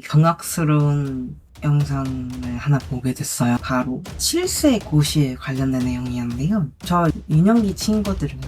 경악스러운 영상을 하나 보게 됐어요. 바로 칠세 고시에 관련된 내용이었는데요. 저 유년기 친구들은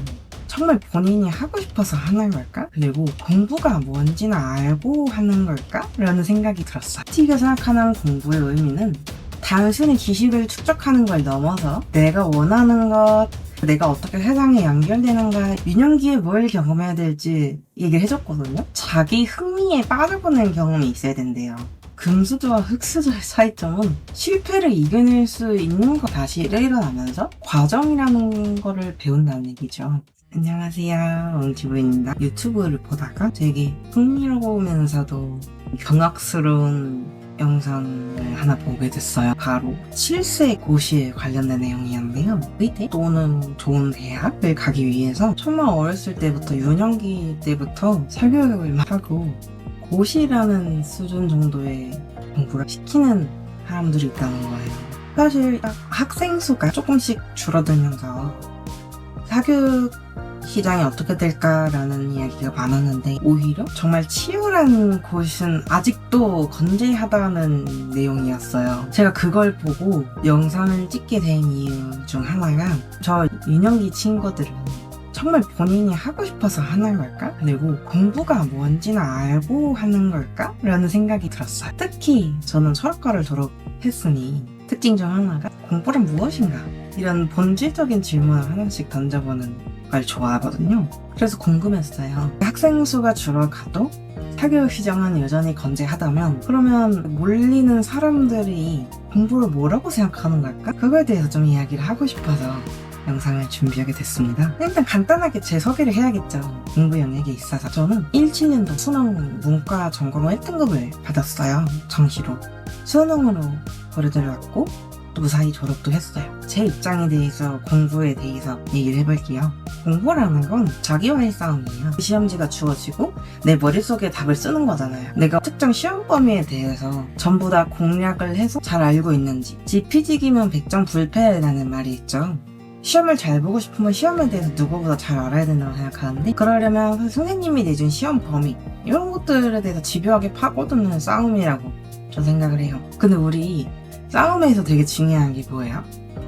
정말 본인이 하고 싶어서 하는 걸까? 그리고 공부가 뭔지는 알고 하는 걸까? 라는 생각이 들었어요. 티가 생각하는 공부의 의미는 단순히 지식을 축적하는 걸 넘어서 내가 원하는 것, 내가 어떻게 세상에 연결되는가, 유년기에 뭘 경험해야 될지 얘기를 해줬거든요. 자기 흥미에 빠져보는 경험이 있어야 된대요. 금수저와 흙수저의 차이점은 실패를 이겨낼 수 있는 거 다시 일어나면서 과정이라는 거를 배운다는 얘기죠. 안녕하세요, 엉지부입니다. 유튜브를 보다가 되게 흥미로우면서도 경악스러운 영상을 하나 보게 됐어요. 바로 칠세 고시에 관련된 내용이었는데요. 의대 또는 좋은 대학을 가기 위해서 정말 어렸을 때부터 유년기 때부터 사교육을 하고 고시라는 수준 정도의 공부를 시키는 사람들이 있다는 거예요. 사실 학생 수가 조금씩 줄어들면서 사교육 시장이 어떻게 될까라는 이야기가 많았는데 오히려 정말 치열한 곳은 아직도 건재하다는 내용이었어요. 제가 그걸 보고 영상을 찍게 된 이유 중 하나가 저 유년기 친구들은 정말 본인이 하고 싶어서 하는 걸까? 그리고 공부가 뭔지는 알고 하는 걸까? 라는 생각이 들었어요. 특히 저는 철학과를 졸업했으니 특징 중 하나가 공부란 무엇인가? 이런 본질적인 질문을 하나씩 던져보는 걸 좋아하거든요. 그래서 궁금했어요. 학생 수가 줄어가도 사교육 시장은 여전히 건재하다면 그러면 몰리는 사람들이 공부를 뭐라고 생각하는 걸까? 그거에 대해서 좀 이야기를 하고 싶어서 영상을 준비하게 됐습니다. 일단 간단하게 제 소개를 해야겠죠. 공부 영역에 있어서 저는 17년도 수능 문과 전공을 1등급을 받았어요. 정시로. 수능으로 고려대를 왔고 무사히 졸업도 했어요. 제 입장에 대해서 공부에 대해서 얘기를 해볼게요. 공부라는 건 자기와의 싸움이에요. 시험지가 주어지고 내 머릿속에 답을 쓰는 거잖아요. 내가 특정 시험 범위에 대해서 전부 다 공략을 해서 잘 알고 있는지. 지피지기면 백전불패라는 말이 있죠. 시험을 잘 보고 싶으면 시험에 대해서 누구보다 잘 알아야 된다고 생각하는데 그러려면 선생님이 내준 시험 범위 이런 것들에 대해서 집요하게 파고드는 싸움이라고 저 생각을 해요. 근데 우리 싸움에서 되게 중요한 게 뭐예요?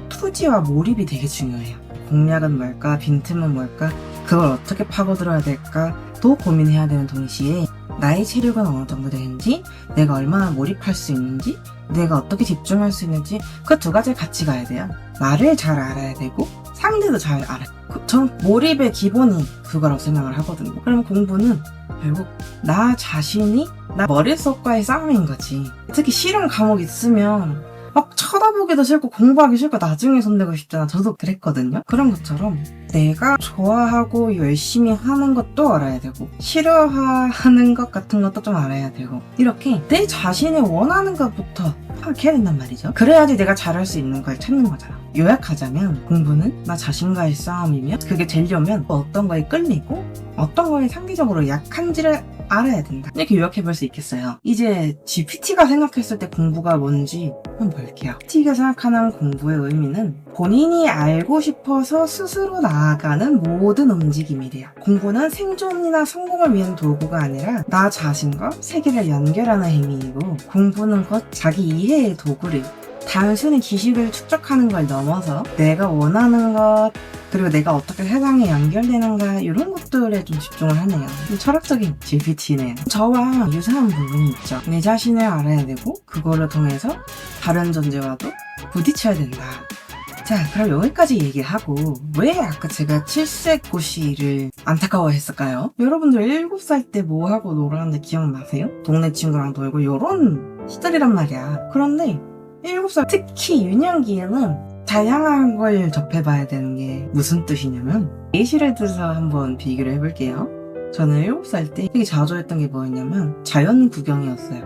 투지와 몰입이 되게 중요해요. 공략은 뭘까? 빈틈은 뭘까? 그걸 어떻게 파고들어야 될까? 또 고민해야 되는 동시에 나의 체력은 어느 정도 되는지 내가 얼마나 몰입할 수 있는지 내가 어떻게 집중할 수 있는지 그 두 가지를 같이 가야 돼요. 나를 잘 알아야 되고 상대도 잘 알아야 돼요. 전 몰입의 기본이 그거라고 생각을 하거든요. 그럼 공부는 결국 나 자신이 나 머릿속과의 싸움인 거지. 특히 싫은 과목 있으면 막 쳐다보기도 싫고 공부하기 싫고 나중에 손대고 싶잖아. 저도 그랬거든요. 그런 것처럼 내가 좋아하고 열심히 하는 것도 알아야 되고 싫어하는 것 같은 것도 좀 알아야 되고 이렇게 내 자신이 원하는 것부터 파악해야 된단 말이죠. 그래야지 내가 잘할 수 있는 걸 찾는 거잖아. 요약하자면 공부는 나 자신과의 싸움이며 그게 되려면 어떤 거에 끌리고 어떤 거에 상대적으로 약한지를 알아야 된다. 이렇게 요약해볼 수 있겠어요. 이제 GPT가 생각했을 때 공부가 뭔지 한번 볼게요. GPT가 생각하는 공부의 의미는 본인이 알고 싶어서 스스로 나아가는 모든 움직임이래요. 공부는 생존이나 성공을 위한 도구가 아니라 나 자신과 세계를 연결하는 행위이고 공부는 곧 자기 이해의 도구래요. 단순히 지식을 축적하는 걸 넘어서 내가 원하는 것 그리고 내가 어떻게 세상에 연결되는가 이런 것들에 좀 집중을 하네요. 좀 철학적인 GPT네요. 저와 유사한 부분이 있죠. 내 자신을 알아야 되고 그거를 통해서 다른 존재와도 부딪혀야 된다. 자, 그럼 여기까지 얘기하고 왜 아까 제가 7세 고시를 안타까워했을까요? 여러분들 7살 때 뭐 하고 놀았는데 기억나세요? 동네 친구랑 놀고 이런 시절이란 말이야. 그런데 7살 특히 유년기에는 다양한 걸 접해봐야 되는 게 무슨 뜻이냐면 예시를 들어서 한번 비교를 해볼게요. 저는 7살 때 되게 자주 했던 게 뭐였냐면 자연 구경이었어요.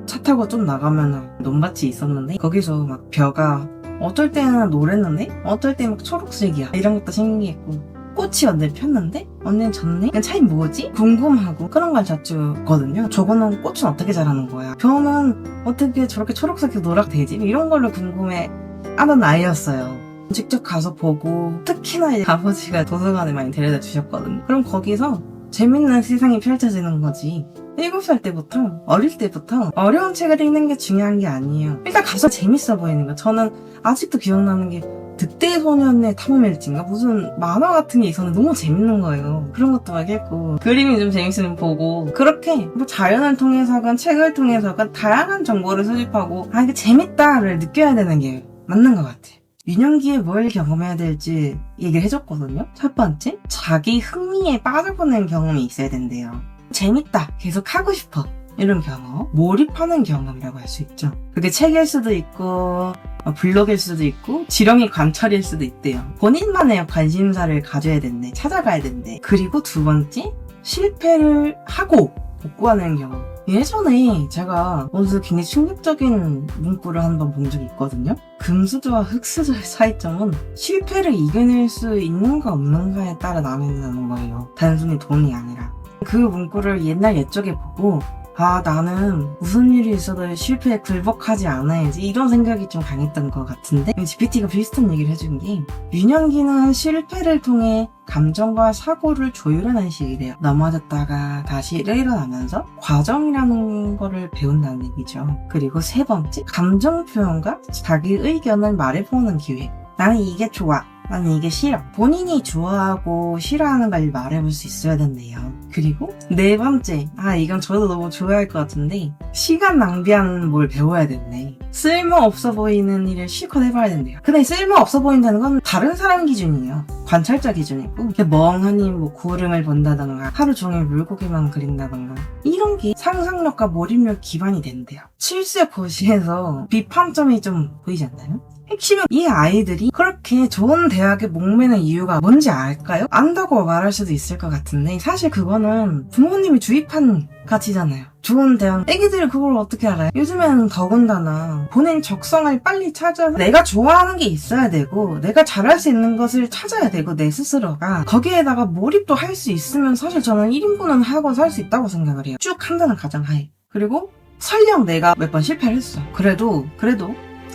차 타고 좀 나가면 논밭이 있었는데 거기서 막 벼가 어떨 때는 노랬는데 어떨 때 막 초록색이야. 이런 것도 신기했고 꽃이 언제 폈는데 언니는 졌네? 차이 뭐지? 궁금하고 그런 걸 자주 했거든요. 저거는 꽃은 어떻게 자라는 거야? 벼는 어떻게 저렇게 초록색이 노랗게 되지? 이런 걸로 궁금해 하던 아이였어요. 직접 가서 보고 특히나 아버지가 도서관에 많이 데려다 주셨거든요. 그럼 거기서 재밌는 세상이 펼쳐지는 거지. 7살 때부터, 어릴 때부터 어려운 책을 읽는 게 중요한 게 아니에요. 일단 가서 재밌어 보이는 거. 저는 아직도 기억나는 게 늑대 소년의 탐험일지인가? 무슨 만화 같은 게 있었는데 너무 재밌는 거예요. 그런 것도 막 읽고, 그림이 좀 재밌으면 보고, 그렇게 뭐 자연을 통해서건 책을 통해서건 다양한 정보를 수집하고, 아, 이게 재밌다를 느껴야 되는 게 맞는 것 같아요. 유년기에 뭘 경험해야 될지 얘기를 해줬거든요. 첫 번째, 자기 흥미에 빠져보는 경험이 있어야 된대요. 재밌다, 계속 하고 싶어, 이런 경험, 몰입하는 경험이라고 할 수 있죠. 그게 책일 수도 있고 블로그일 수도 있고 지렁이 관찰일 수도 있대요. 본인만의 관심사를 가져야 된대, 찾아가야 된대. 그리고 두 번째, 실패를 하고 복구하는 경험. 예전에 제가 어디서 굉장히 충격적인 문구를 한번 본 적이 있거든요. 금수저와 흙수저의 차이점은 실패를 이겨낼 수 있는가 없는가에 따라 나뉜다는 거예요. 단순히 돈이 아니라. 그 문구를 옛날 옛적에 보고, 아, 나는 무슨 일이 있어도 실패에 굴복하지 않아야지, 이런 생각이 좀 강했던 것 같은데, GPT가 비슷한 얘기를 해준 게, 유년기는 실패를 통해 감정과 사고를 조율하는 시기래요. 넘어졌다가 다시 일어나면서 과정이라는 거를 배운다는 얘기죠. 그리고 세 번째, 감정 표현과 자기 의견을 말해보는 기회. 나는 이게 좋아, 나는 이게 싫어. 본인이 좋아하고 싫어하는 걸 말해볼 수 있어야 된대요. 그리고 네 번째, 아, 이건 저도 너무 좋아할 것 같은데, 시간 낭비하는 뭘 배워야 된대. 쓸모없어 보이는 일을 실컷 해봐야 된대요. 근데 쓸모없어 보인다는 건 다른 사람 기준이에요. 관찰자 기준이고, 멍하니 뭐 구름을 본다던가 하루 종일 물고기만 그린다던가, 이런 게 상상력과 몰입력 기반이 된대요. 7세 고시에서 비판점이 좀 보이지 않나요? 핵심은 이 아이들이 그렇게 좋은 대학에 목매는 이유가 뭔지 알까요? 안다고 말할 수도 있을 것 같은데, 사실 그거는 부모님이 주입한 가치잖아요. 좋은 대학, 애기들이 그걸 어떻게 알아요? 요즘에는 더군다나 본인 적성을 빨리 찾아서 내가 좋아하는 게 있어야 되고, 내가 잘할 수 있는 것을 찾아야 되고, 내 스스로가 거기에다가 몰입도 할 수 있으면 사실 저는 1인분은 하고 살 수 있다고 생각을 해요. 쭉 한다는 가정하에. 그리고 설령 내가 몇 번 실패를 했어. 그래도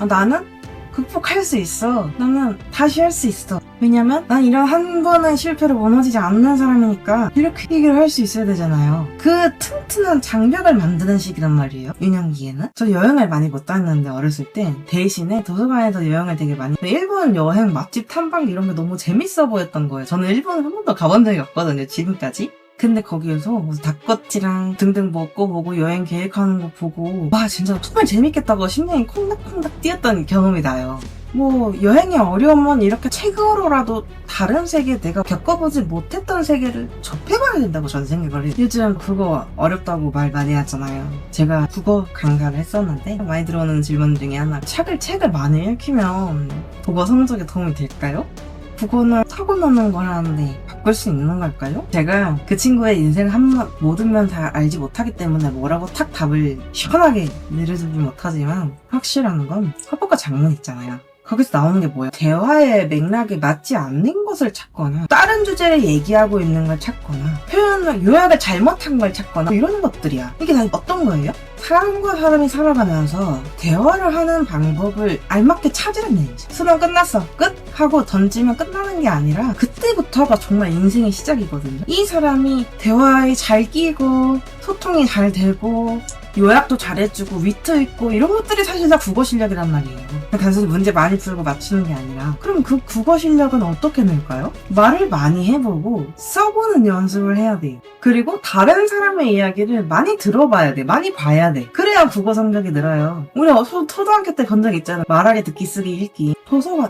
나는 극복할 수 있어. 나는 다시 할 수 있어. 왜냐면 난 이런 한 번의 실패로 무너지지 않는 사람이니까 이렇게 얘기를 할 수 있어야 되잖아요. 그 튼튼한 장벽을 만드는 시기란 말이에요. 유년기에는. 저 여행을 많이 못 다녔는데, 어렸을 때 대신에 도서관에서 여행을 되게 많이, 일본 여행 맛집 탐방 이런 게 너무 재밌어 보였던 거예요. 저는 일본을 한 번도 가본 적이 없거든요, 지금까지. 근데 거기에서 무슨 닭꼬치랑 등등 먹고 보고 여행 계획하는 거 보고, 와, 진짜 정말 재밌겠다고 심장이 콩닥콩닥 뛰었던 경험이 나요. 뭐 여행의 어려움은 이렇게 책으로라도 다른 세계, 내가 겪어보지 못했던 세계를 접해봐야 된다고 저는 생각을 해요. 요즘 국어 어렵다고 말 많이 하잖아요. 제가 국어 강좌를 했었는데 많이 들어오는 질문 중에 하나, 책을 많이 읽히면 국어 성적에 도움이 될까요? 국어는 타고나는 거라는데 바꿀 수 있는 걸까요? 제가 그 친구의 인생 모든 면 다 알지 못하기 때문에 뭐라고 탁 답을 시원하게 내려주지 못하지만, 확실한 건 화법과 장문 있잖아요. 거기서 나오는 게 뭐예요? 대화의 맥락에 맞지 않는 것을 찾거나, 다른 주제를 얘기하고 있는 걸 찾거나, 표현을, 요약을 잘못한 걸 찾거나, 이런 것들이야. 이게 다 어떤 거예요? 사람과 사람이 살아가면서 대화를 하는 방법을 알맞게 찾으란 얘기지. 수능 끝났어, 끝! 하고 던지면 끝나는 게 아니라 그때부터가 정말 인생의 시작이거든요. 이 사람이 대화에 잘 끼고 소통이 잘 되고 요약도 잘해주고 위트 있고 이런 것들이 사실 다 국어 실력이란 말이에요. 단순히 문제 많이 풀고 맞추는 게 아니라, 그럼 그 국어 실력은 어떻게 늘까요? 말을 많이 해보고 써보는 연습을 해야 돼요. 그리고 다른 사람의 이야기를 많이 들어봐야 돼. 많이 봐야 돼. 그래야 국어 성적이 늘어요. 우리 초등학교 때 본 적 있잖아요. 말하기, 듣기, 쓰기, 읽기.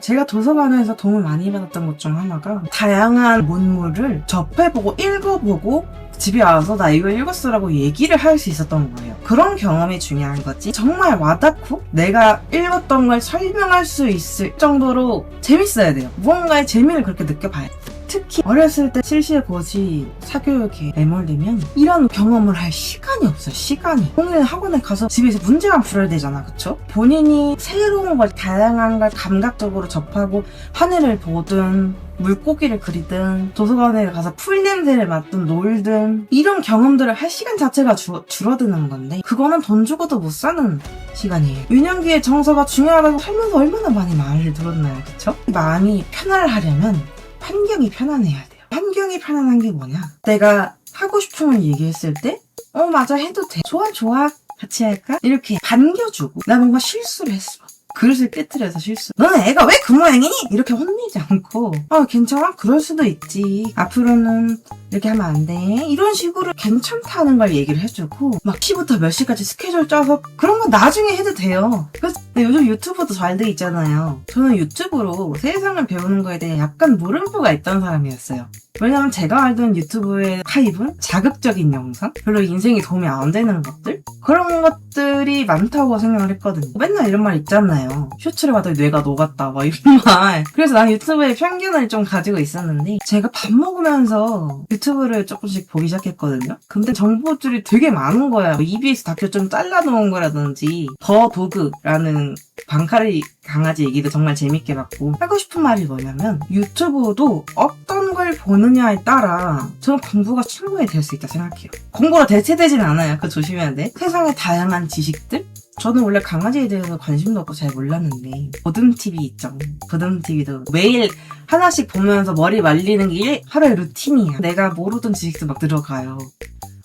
제가 도서관에서 도움을 많이 받았던 것 중 하나가, 다양한 문물을 접해보고 읽어보고 집에 와서 나 이거 읽었어라고 얘기를 할 수 있었던 거예요. 그런 경험이 중요한 거지, 정말 와닿고 내가 읽었던 걸 설명할 수 있을 정도로 재밌어야 돼요. 무언가의 재미를 그렇게 느껴봐야 돼요. 특히 어렸을 때 실시고시 사교육에 매몰되면 이런 경험을 할 시간이 없어요. 시간이. 오늘 학원에 가서 집에서 문제만 풀어야 되잖아, 그쵸? 본인이 새로운 걸, 다양한 걸 감각적으로 접하고 하늘을 보든 물고기를 그리든 도서관에 가서 풀냄새를 맡든 놀든, 이런 경험들을 할 시간 자체가 줄어드는 건데, 그거는 돈 주고도 못 사는 시간이에요. 유년기의 정서가 중요하다고 살면서 얼마나 많이 말을 들었나요, 그쵸? 마음이 편안하려면 환경이 편안해야 돼요. 환경이 편안한 게 뭐냐? 내가 하고 싶은 걸 얘기했을 때 맞아, 해도 돼. 좋아, 좋아. 같이 할까? 이렇게 반겨주고. 나 뭔가 실수를 했어. 그릇을 깨뜨려서 실수. 너는 애가 왜 그 모양이니? 이렇게 혼내지 않고, 괜찮아? 그럴 수도 있지. 앞으로는 이렇게 하면 안 돼. 이런 식으로 괜찮다는 걸 얘기를 해주고, 막 시부터 몇 시까지 스케줄 짜서 그런 거 나중에 해도 돼요. 그래서 요즘 유튜브도 잘 돼 있잖아요. 저는 유튜브로 세상을 배우는 거에 대해 약간 물음표가 있던 사람이었어요. 왜냐면 제가 알던 유튜브의 타입은 자극적인 영상? 별로 인생에 도움이 안 되는 것들? 그런 것들이 많다고 생각을 했거든요. 맨날 이런 말 있잖아요. 쇼츠를 봤더니 뇌가 녹았다 막 이런 말. 그래서 난 유튜브에 편견을 좀 가지고 있었는데 제가 밥 먹으면서 유튜브를 조금씩 보기 시작했거든요. 근데 정보들이 되게 많은 거야. EBS 다큐 좀 잘라놓은 거라든지 더 도그라는 방카리 강아지 얘기도 정말 재밌게 봤고, 하고 싶은 말이 뭐냐면 유튜브도 어떤 걸 보느냐에 따라 저는 공부가 충분히 될 수 있다 생각해요. 공부가 대체되진 않아요. 그거 조심해야 돼. 세상의 다양한 지식들? 저는 원래 강아지에 대해서 관심도 없고 잘 몰랐는데 버듬TV 있죠. 버듬TV도 매일 하나씩 보면서 머리 말리는 게 하루의 루틴이야. 내가 모르던 지식도 막 들어가요.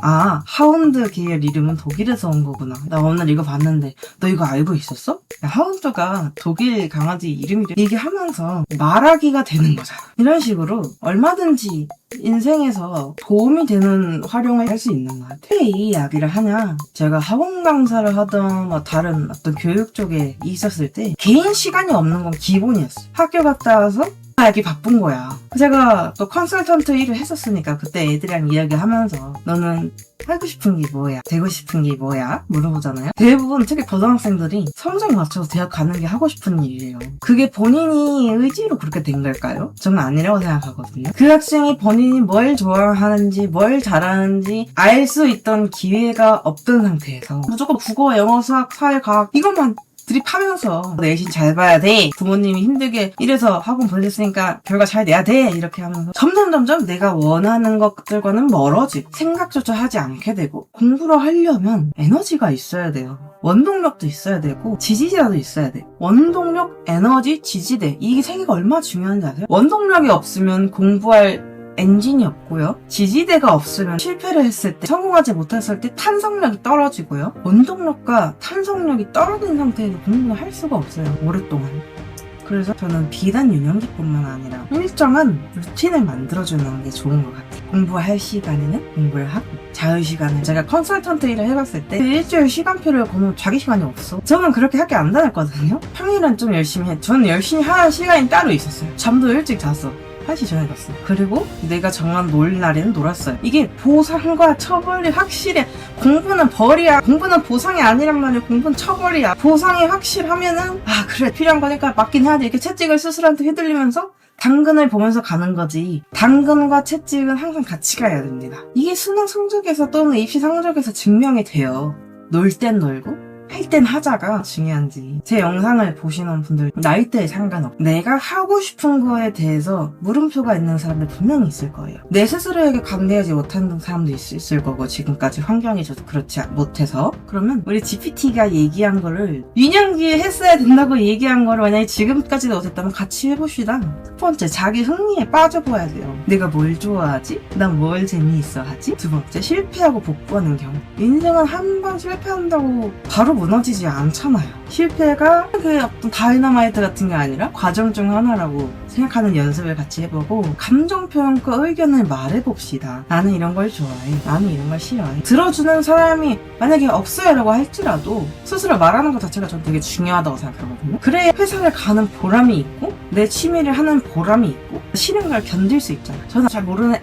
하운드 계열 이름은 독일에서 온 거구나. 나 오늘 이거 봤는데 너 이거 알고 있었어? 하운드가 독일 강아지 이름이래. 얘기하면서 말하기가 되는 거잖아. 이런 식으로 얼마든지 인생에서 도움이 되는 활용을 할 수 있는 것 같아요. 왜 이 이야기를 하냐? 제가 학원 강사를 하던 다른 어떤 교육 쪽에 있었을 때 개인 시간이 없는 건 기본이었어요. 학교 갔다 와서 하기 바쁜 거야. 제가 또 컨설턴트 일을 했었으니까 그때 애들이랑 이야기하면서 너는 하고 싶은 게 뭐야? 되고 싶은 게 뭐야? 물어보잖아요. 대부분 특히 고등학생들이 성적 맞춰서 대학 가는 게 하고 싶은 일이에요. 그게 본인이 의지로 그렇게 된 걸까요? 저는 아니라고 생각하거든요. 그 학생이 본인이 뭘 좋아하는지 뭘 잘하는지 알 수 있던 기회가 없던 상태에서 무조건 국어, 영어, 수학, 사회, 과학 이것만 드립하면서 내신 잘 봐야 돼. 부모님이 힘들게 이래서 학원 보냈으니까 결과 잘 내야 돼. 이렇게 하면서 점점 내가 원하는 것들과는 멀어지고 생각조차 하지 않게 되고, 공부를 하려면 에너지가 있어야 돼요. 원동력도 있어야 되고 지지대도 있어야 돼. 원동력, 에너지, 지지대, 이게 세 개가 얼마나 중요한지 아세요? 원동력이 없으면 공부할 엔진이 없고요. 지지대가 없으면 실패를 했을 때, 성공하지 못했을 때 탄성력이 떨어지고요. 원동력과 탄성력이 떨어진 상태에서 공부를 할 수가 없어요. 오랫동안. 그래서 저는 비단 유년기뿐만 아니라 일정한 루틴을 만들어주는 게 좋은 것 같아요. 공부할 시간에는 공부를 하고, 자유시간을 제가 컨설턴트 일을 해봤을 때 일주일 시간표를 보면 자기 시간이 없어. 저는 그렇게 학교 안 다녔거든요. 평일은 좀 열심히 해. 저는 열심히 하는 시간이 따로 있었어요. 잠도 일찍 잤어. 1시 전에 갔어. 그리고 내가 정한 놀 날에는 놀았어요. 이게 보상과 처벌이 확실해. 공부는 벌이야. 공부는 보상이 아니란 말이야. 공부는 처벌이야. 보상이 확실하면은 그래 필요한 거니까 맞긴 해야 돼. 이렇게 채찍을 스스로한테 휘둘리면서 당근을 보면서 가는 거지. 당근과 채찍은 항상 같이 가야 됩니다. 이게 수능 성적에서 또는 입시 성적에서 증명이 돼요. 놀 땐 놀고 할 땐 하자가 중요한지. 제 영상을 보시는 분들 나이대에 상관없고 내가 하고 싶은 거에 대해서 물음표가 있는 사람들 분명히 있을 거예요. 내 스스로에게 관대하지 못하는 사람도 있을 거고, 지금까지 환경이 저도 그렇지 못해서. 그러면 우리 GPT가 얘기한 거를 유년기에 했어야 된다고 얘기한 거를 만약에 지금까지도 못했다면 같이 해봅시다. 첫 번째, 자기 흥미에 빠져봐야 돼요. 내가 뭘 좋아하지? 난 뭘 재미있어 하지? 두 번째, 실패하고 복구하는 경우. 인생은 한 번 실패한다고 바로 무너지지 않잖아요. 실패가 그 어떤 다이너마이트 같은 게 아니라 과정 중 하나라고 생각하는 연습을 같이 해보고, 감정 표현과 의견을 말해봅시다. 나는 이런 걸 좋아해. 나는 이런 걸 싫어해. 들어주는 사람이 만약에 없어요라고 할지라도 스스로 말하는 것 자체가 전 되게 중요하다고 생각하거든요. 그래야 회사를 가는 보람이 있고 내 취미를 하는 보람이 있고 싫은 걸 견딜 수 있잖아요. 저는 잘 모르는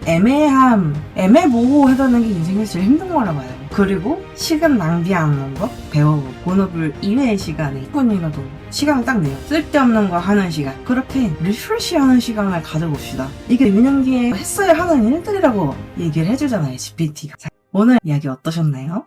애매모호하다는 게 인생에서 제일 힘든 거라고 봐요. 그리고 시간 낭비 안 하는 거 배워보고, 본업을 이외의 시간에 10분이라도 시간을 딱 내요. 쓸데없는 거 하는 시간. 그렇게 리프레시하는 시간을 가져봅시다. 이게 유년기에 했어야 하는 일들이라고 얘기를 해주잖아요, GPT가. 자, 오늘 이야기 어떠셨나요?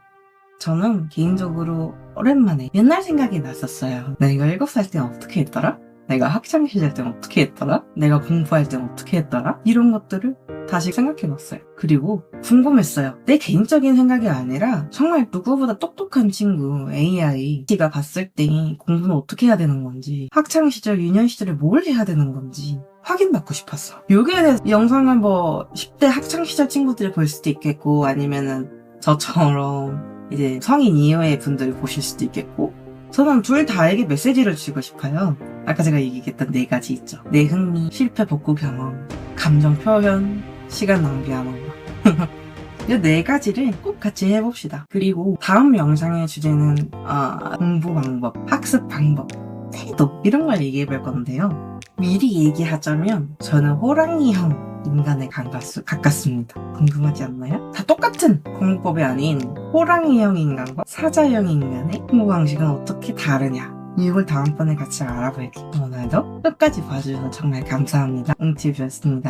저는 개인적으로 오랜만에 옛날 생각이 났었어요. 내가 7살 때 어떻게 했더라? 내가 학창시절 때는 어떻게 했더라? 내가 공부할 때는 어떻게 했더라? 이런 것들을 다시 생각해봤어요. 그리고 궁금했어요. 내 개인적인 생각이 아니라 정말 누구보다 똑똑한 친구 AI가 봤을 때 공부는 어떻게 해야 되는 건지, 학창시절, 유년시절에 뭘 해야 되는 건지 확인받고 싶었어. 여기에 대해서 영상을 10대 학창시절 친구들이 볼 수도 있겠고, 아니면은 저처럼 이제 성인 이후의 분들이 보실 수도 있겠고, 저는 둘 다에게 메시지를 주고 싶어요. 아까 제가 얘기했던 4가지 있죠. 내 흥미, 실패 복구 경험, 감정 표현, 시간 낭비하는 거. 이 4가지를 꼭 같이 해봅시다. 그리고 다음 영상의 주제는 공부 방법, 학습 방법, 태도 이런 걸 얘기해 볼 건데요. 미리 얘기하자면 저는 호랑이형 인간에 가깝습니다. 궁금하지 않나요? 다 똑같은 공부법이 아닌 호랑이형 인간과 사자형 인간의 공부 방식은 어떻게 다르냐, 이걸 다음번에 같이 알아볼게요. 오늘도 끝까지 봐주셔서 정말 감사합니다. 웅티뷰였습니다.